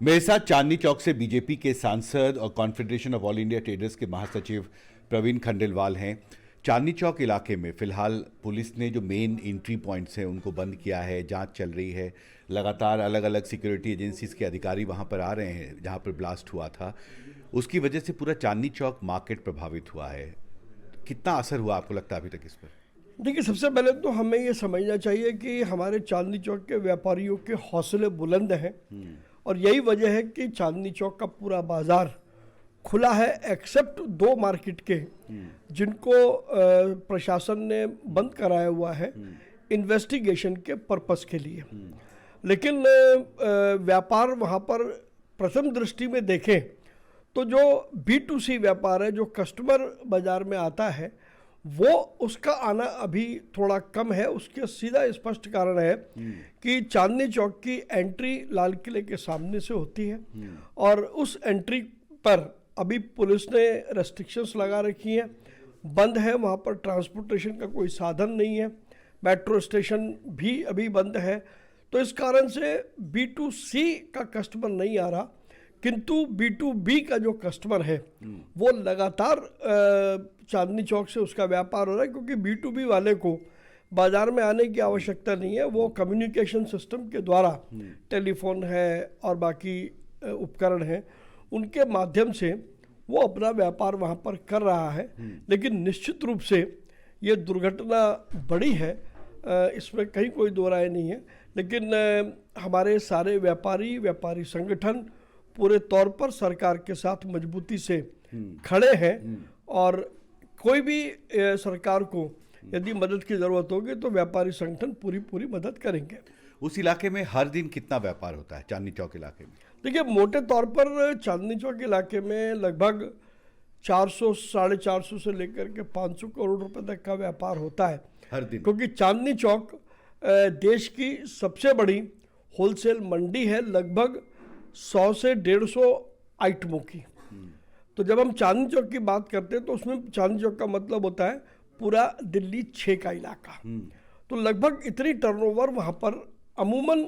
मेरे साथ चांदनी चौक से बीजेपी के सांसद और confederation of all India traders के महासचिव प्रवीण खंडेलवाल हैं। चांदनी चौक इलाके में फिलहाल पुलिस ने जो मेन एंट्री पॉइंट्स हैं उनको बंद किया है, जांच चल रही है। लगातार अलग अलग सिक्योरिटी एजेंसीज के अधिकारी वहां पर आ रहे हैं जहां पर ब्लास्ट हुआ था। उसकी वजह से पूरा चांदनी चौक मार्केट प्रभावित हुआ है। कितना असर हुआ आपको लगता है अभी तक इस पर? देखिए, सबसे पहले तो हमें ये समझना चाहिए कि हमारे चांदनी चौक के व्यापारियों के हौसले बुलंद हैं और यही वजह है कि चांदनी चौक का पूरा बाजार खुला है, एक्सेप्ट दो मार्केट के जिनको प्रशासन ने बंद कराया हुआ है इन्वेस्टिगेशन के पर्पस के लिए। लेकिन व्यापार वहाँ पर प्रथम दृष्टि में देखें तो जो B2C व्यापार है, जो कस्टमर बाजार में आता है, वो उसका आना अभी थोड़ा कम है। उसके सीधा स्पष्ट कारण है कि चांदनी चौक की एंट्री लाल किले के सामने से होती है और उस एंट्री पर अभी पुलिस ने रेस्ट्रिक्शंस लगा रखी हैं, बंद है। वहाँ पर ट्रांसपोर्टेशन का कोई साधन नहीं है, मेट्रो स्टेशन भी अभी बंद है। तो इस कारण से B2C का कस्टमर नहीं आ रहा, किंतु B2B का जो कस्टमर है वो लगातार चांदनी चौक से उसका व्यापार हो रहा है, क्योंकि B2B वाले को बाजार में आने की आवश्यकता नहीं है। वो कम्युनिकेशन सिस्टम के द्वारा, टेलीफोन है और बाकी उपकरण हैं, उनके माध्यम से वो अपना व्यापार वहाँ पर कर रहा है। लेकिन निश्चित रूप से ये दुर्घटना बड़ी है, इसमें कहीं कोई दो राय नहीं है। लेकिन हमारे सारे व्यापारी संगठन पूरे तौर पर सरकार के साथ मजबूती से खड़े हैं और कोई भी सरकार को यदि मदद की ज़रूरत होगी तो व्यापारी संगठन पूरी मदद करेंगे। उस इलाके में हर दिन कितना व्यापार होता है चांदनी चौक इलाके में? देखिए, मोटे तौर पर चांदनी चौक इलाके में लगभग 400 साढ़े 400 से लेकर के 500 करोड़ रुपए तक का व्यापार होता है हर दिन, क्योंकि चांदनी चौक देश की सबसे बड़ी होलसेल मंडी है, लगभग 100 से 150 आइटमों की। तो जब हम चांदनी चौक की बात करते हैं तो उसमें चांदनी चौक का मतलब होता है पूरा दिल्ली 6 का इलाका। तो लगभग इतनी टर्नओवर वहाँ पर अमूमन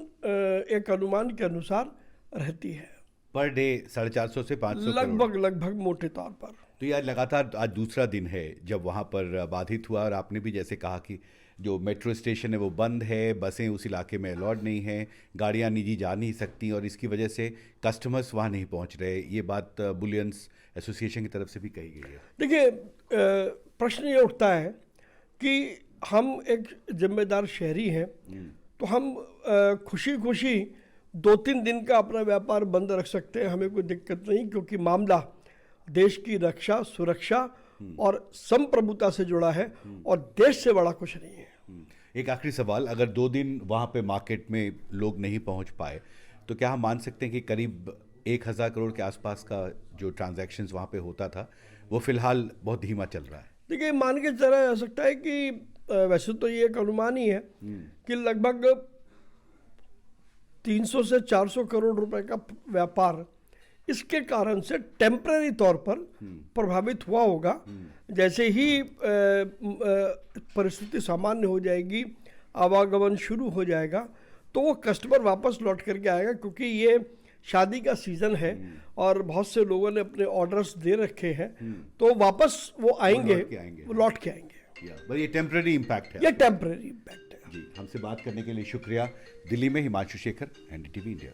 एक अनुमान के अनुसार रहती है। पर डे 450 से 500 लगभग मोटे तौर पर। तो यार लगातार आज दूसरा दिन है जब वहाँ पर बाधित हुआ, और आपने भी जैसे कहा कि जो मेट्रो स्टेशन है वो बंद है, बसें उस इलाके में अलाउड नहीं हैं, गाड़ियाँ निजी जा नहीं सकती और इसकी वजह से कस्टमर्स वहाँ नहीं पहुँच रहे। ये बात बुलियंस एसोसिएशन की तरफ से भी कही गई है। देखिए, प्रश्न ये उठता है कि हम एक जिम्मेदार शहरी हैं, तो हम खुशी 2-3 दिन का अपना व्यापार बंद रख सकते हैं, हमें कोई दिक्कत नहीं, क्योंकि मामला देश की रक्षा, सुरक्षा और संप्रभुता से जुड़ा है और देश से बड़ा कुछ नहीं है। एक आखिरी सवाल, अगर 2 दिन वहाँ पे मार्केट में लोग नहीं पहुँच पाए तो क्या हम मान सकते हैं कि करीब 1000 करोड़ के आसपास का जो ट्रांजैक्शंस वहाँ पे होता था वो फिलहाल बहुत धीमा चल रहा है? देखिए, मान के चला जा सकता है कि वैसे तो ये एक अनुमान ही है कि लगभग 300 से 400 करोड़ रुपए का व्यापार इसके कारण से टेम्पररी तौर पर प्रभावित हुआ होगा। जैसे ही परिस्थिति सामान्य हो जाएगी, आवागमन शुरू हो जाएगा, तो वो कस्टमर वापस लौट करके आएगा, क्योंकि ये शादी का सीज़न है और बहुत से लोगों ने अपने ऑर्डर्स दे रखे हैं, तो वापस वो आएंगे, लौट के आएंगे। ये टेम्पररी इम्पैक्ट है। ये टेम्पररी इम्पैक्ट है। जी, हमसे बात करने के लिए शुक्रिया। दिल्ली में हिमांशु शेखर, NDTV इंडिया।